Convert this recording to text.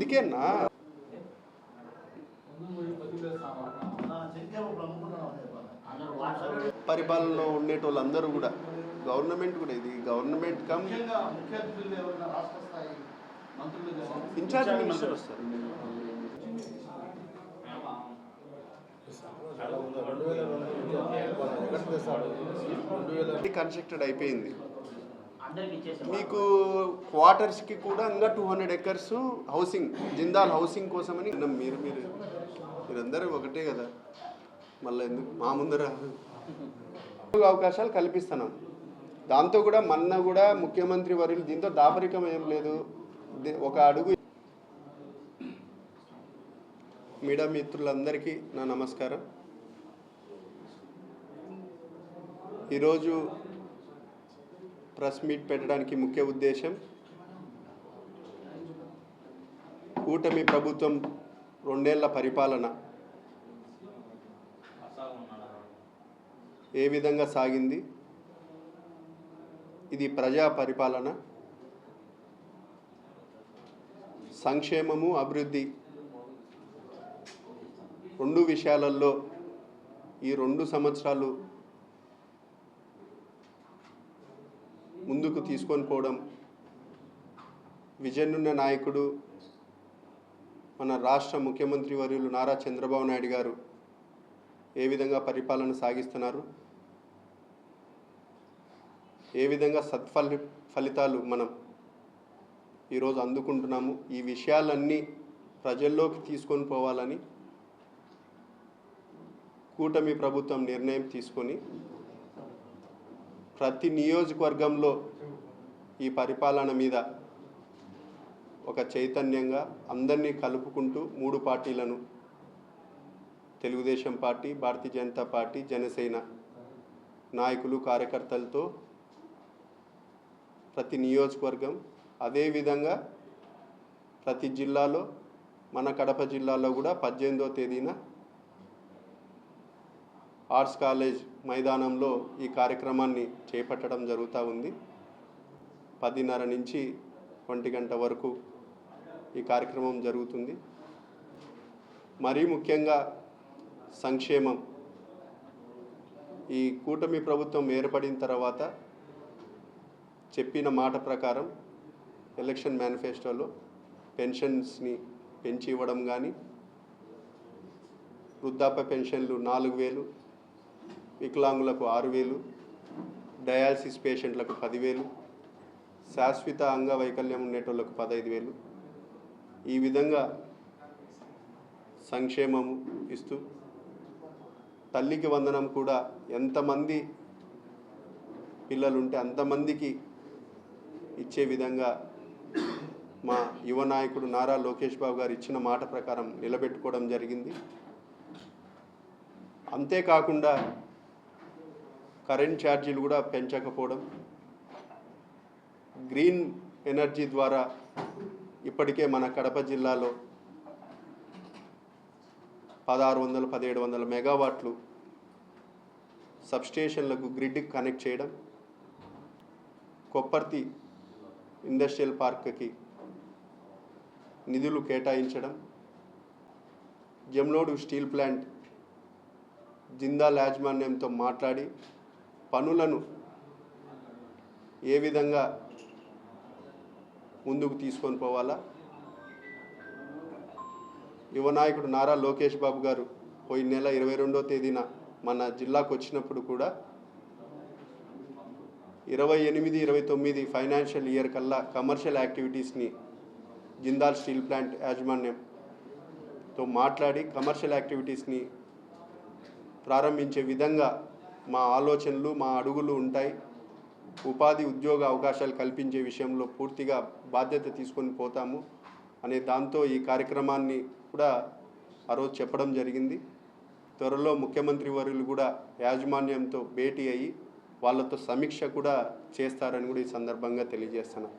అందుకేనా పరిపాలనలో ఉండేటోళ్ళందరూ కూడా గవర్నమెంట్ కూడా ఇది గవర్నమెంట్ కమ్ ఇన్ఛార్జ్ మినిస్టర్ వస్తారు. కన్స్ట్రక్టెడ్ అయిపోయింది. మీకు క్వార్టర్స్కి కూడా ఇంకా 200 acres హౌసింగ్, జిందాల్ హౌసింగ్ కోసమని మీరందరూ ఒకటే కదా, మళ్ళీ ఎందుకు మా ముందర అవకాశాలు కల్పిస్తున్నాం. దాంతో కూడా మొన్న కూడా ముఖ్యమంత్రి వర్యులు దీంతో దాపరికం ఏం లేదు, ఒక అడుగు. మీడియా మిత్రులందరికీ నా నమస్కారం. ఈరోజు ప్రెస్ మీట్ పెట్టడానికి ముఖ్య ఉద్దేశం కూటమి ప్రభుత్వం 2 ఏళ్ల పరిపాలన ఏ విధంగా సాగింది, ఇది ప్రజా పరిపాలన, సంక్షేమము అభివృద్ధి 2 విషయాలలో ఈ 2 సంవత్సరాలు ముందుకు తీసుకొని పోవడం, విజన్ ఉన్న నాయకుడు మన రాష్ట్ర ముఖ్యమంత్రి వర్యులు నారా చంద్రబాబు నాయుడు గారు ఏ విధంగా పరిపాలన సాగిస్తున్నారు, ఏ విధంగా ఫలితాలు మనం ఈరోజు అందుకుంటున్నాము, ఈ విషయాలన్నీ ప్రజల్లోకి తీసుకొని పోవాలని కూటమి ప్రభుత్వం నిర్ణయం తీసుకొని ప్రతి నియోజకవర్గంలో ఈ పరిపాలన మీద ఒక చైతన్యంగా అందరినీ కలుపుకుంటూ 3 పార్టీలను, తెలుగుదేశం పార్టీ, భారతీయ జనతా పార్టీ, జనసేన నాయకులు, కార్యకర్తలతో ప్రతి నియోజకవర్గం, అదేవిధంగా ప్రతి జిల్లాలో, మన కడప జిల్లాలో కూడా 18వ తేదీన ఆర్ట్స్ కాలేజ్ మైదానంలో ఈ కార్యక్రమాన్ని చేపట్టడం జరుగుతూ ఉంది. 10:30 నుంచి 1 గంట వరకు ఈ కార్యక్రమం జరుగుతుంది. మరీ ముఖ్యంగా సంక్షేమం, ఈ కూటమి ప్రభుత్వం ఏర్పడిన తర్వాత చెప్పిన మాట ప్రకారం ఎలక్షన్ మేనిఫెస్టోలో పెన్షన్స్ని పెంచి ఇవ్వడం కానీ, వృద్ధాప్య పెన్షన్లు 4,000, వికలాంగులకు 6,000, డయాలసిస్ పేషెంట్లకు 10,000, శాశ్వత అంగవైకల్యం ఉండేటోళ్ళకు 15,000, ఈ విధంగా సంక్షేమము ఇస్తూ, తల్లికి వందనం కూడా ఎంతమంది పిల్లలుంటే అంతమందికి ఇచ్చే విధంగా మా యువ నాయకుడు నారా లోకేష్ బాబు గారు ఇచ్చిన మాట ప్రకారం నిలబెట్టుకోవడం జరిగింది. అంతేకాకుండా కరెంట్ ఛార్జీలు కూడా పెంచకపోవడం, గ్రీన్ ఎనర్జీ ద్వారా ఇప్పటికే మన కడప జిల్లాలో 1600-1700 మెగావాట్లు సబ్స్టేషన్లకు గ్రిడ్కి కనెక్ట్ చేయడం, కొప్పర్తి ఇండస్ట్రియల్ పార్క్కి నిధులు కేటాయించడం, జమ్లోడు స్టీల్ ప్లాంట్ జిందాల్ యాజమాన్యంతో మాట్లాడి పనులను ఏ విధంగా ముందుకు తీసుకొని పోవాలా, యువ నాయకుడు నారా లోకేష్ బాబు గారు పోయిన నెల 22వ తేదీన మన జిల్లాకు వచ్చినప్పుడు కూడా 28-29 ఫైనాన్షియల్ ఇయర్ కల్లా కమర్షియల్ యాక్టివిటీస్ని జిందాల్ స్టీల్ ప్లాంట్ యాజమాన్యంతో మాట్లాడి కమర్షియల్ యాక్టివిటీస్ని ప్రారంభించే విధంగా మా ఆలోచనలు, మా అడుగులు ఉంటాయి. ఉపాధి ఉద్యోగ అవకాశాలు కల్పించే విషయంలో పూర్తిగా బాధ్యత తీసుకొని పోతాము అనే దాంతో ఈ కార్యక్రమాన్ని కూడా ఆ రోజు చెప్పడం జరిగింది. త్వరలో ముఖ్యమంత్రి వర్యులు కూడా యాజమాన్యంతో భేటీ అయ్యి వాళ్ళతో సమీక్ష కూడా చేస్తారని కూడా ఈ సందర్భంగా తెలియజేస్తున్నాను.